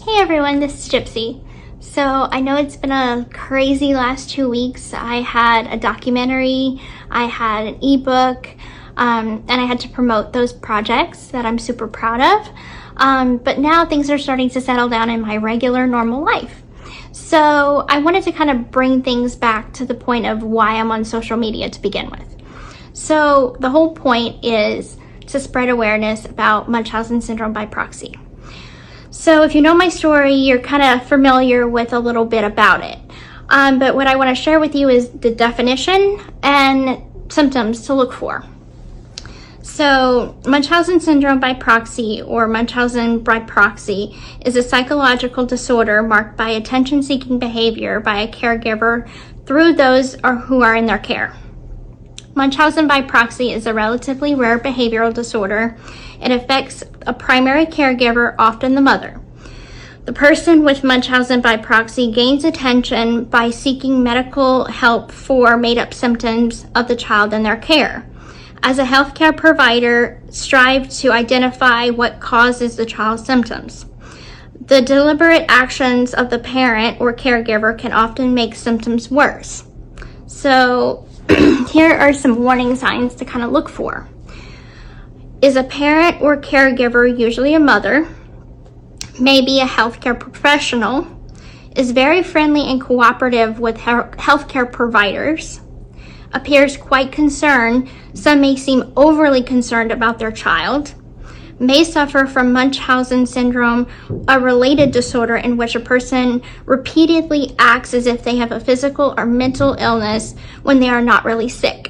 Hey everyone, this is Gypsy. So I know it's been a crazy last 2 weeks. I had a documentary, I had an ebook, and I had to promote those projects that I'm super proud of. But now things are starting to settle down in my regular normal life. So I wanted to kind of bring things back to the point of why I'm on social media to begin with. So the whole point is to spread awareness about Munchausen syndrome by proxy. So if you know my story, you're kind of familiar with a little bit about it. But what I want to share with you is the definition and symptoms to look for. So Munchausen syndrome by proxy, or Munchausen by proxy, is a psychological disorder marked by attention-seeking behavior by a caregiver through those who are in their care. Munchausen by proxy is a relatively rare behavioral disorder. It affects a primary caregiver, often the mother. The person with Munchausen by proxy gains attention by seeking medical help for made-up symptoms of the child in their care. As a healthcare provider, strive to identify what causes the child's symptoms. The deliberate actions of the parent or caregiver can often make symptoms worse. So here are some warning signs to kind of look for. Is a parent or caregiver, usually a mother, maybe a healthcare professional, is very friendly and cooperative with healthcare providers, appears quite concerned, some may seem overly concerned about their child, may suffer from Munchausen syndrome, a related disorder in which a person repeatedly acts as if they have a physical or mental illness when they are not really sick.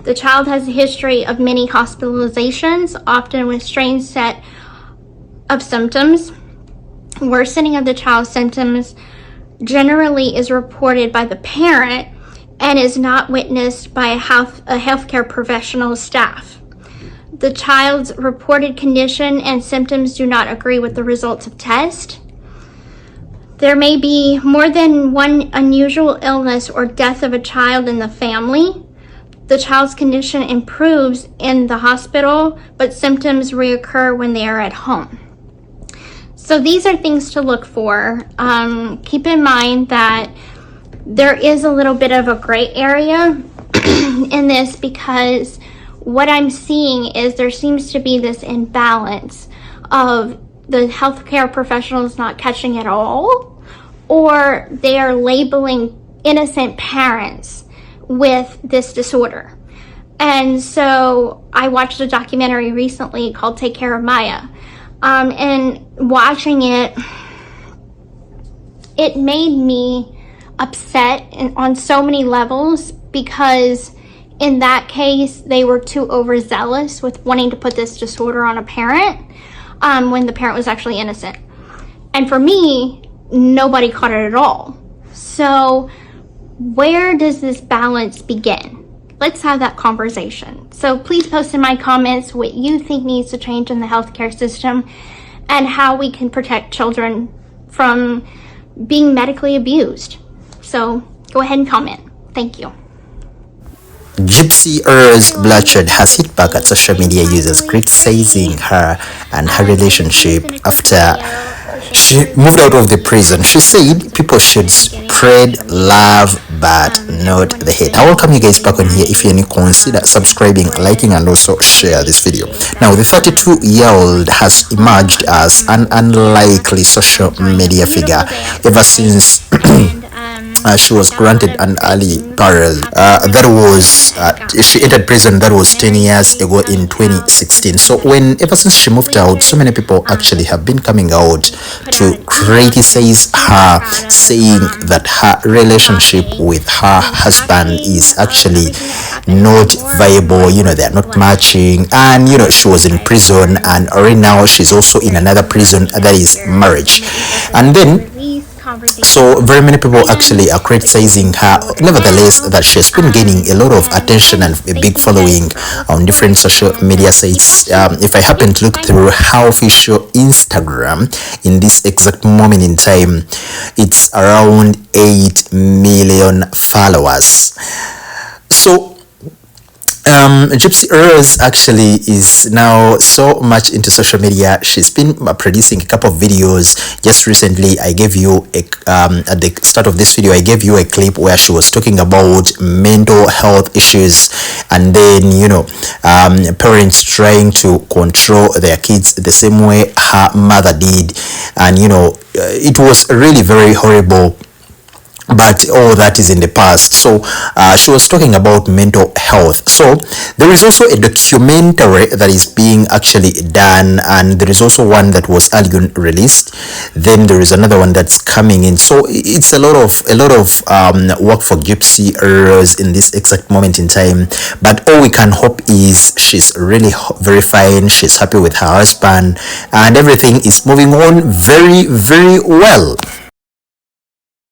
The child has a history of many hospitalizations, often with strange set of symptoms. Worsening of the child's symptoms generally is reported by the parent and is not witnessed by a healthcare professional staff. The child's reported condition and symptoms do not agree with the results of tests. There may be more than one unusual illness or death of a child in the family. The child's condition improves in the hospital, but symptoms reoccur when they are at home. So these are things to look for. Keep in mind that there is a little bit of a gray area in this, because what I'm seeing is there seems to be this imbalance of the healthcare professionals not catching it all, or they are labeling innocent parents with this disorder. And so I watched a documentary recently called Take Care of Maya. And watching it made me upset on so many levels, because in that case, they were too overzealous with wanting to put this disorder on a parent when the parent was actually innocent. And for me, nobody caught it at all. So where does this balance begin? Let's have that conversation. So please post in my comments what you think needs to change in the healthcare system and how we can protect children from being medically abused. So go ahead and comment. Thank you. Gypsy Rose Blanchard has hit back at social media users criticizing her and her relationship after she moved out of the prison. She said people should spread love but not the hate. I welcome you guys back on here. If you're new, consider subscribing, liking, and also share this video. Now, the 32-year-old has emerged as an unlikely social media figure ever since she was granted an early parole. She entered prison, that was 10 years ago in 2016. So ever since she moved out, so many people actually have been coming out to criticize her, saying that her relationship with her husband is actually not viable. They're not matching, and she was in prison, and right now she's also in another prison, that is marriage. And then so very many people actually are criticizing her. Nevertheless, that she has been gaining a lot of attention and a big following on different social media sites. If I happen to look through her official Instagram in this exact moment in time, it's around 8 million followers. So Gypsy Rose actually is now so much into social media. She's been producing a couple of videos. Just recently, I gave you at the start of this video, I gave you a clip where she was talking about mental health issues, and then parents trying to control their kids the same way her mother did, and it was really very horrible. But all that is in the past. So she was talking about mental health. So there is also a documentary that is being actually done, and there is also one that was earlier released. Then there is another one that's coming in. So it's a lot of work for Gypsy Rose in this exact moment in time. But all we can hope is she's really very fine. She's happy with her husband, and everything is moving on very, very well.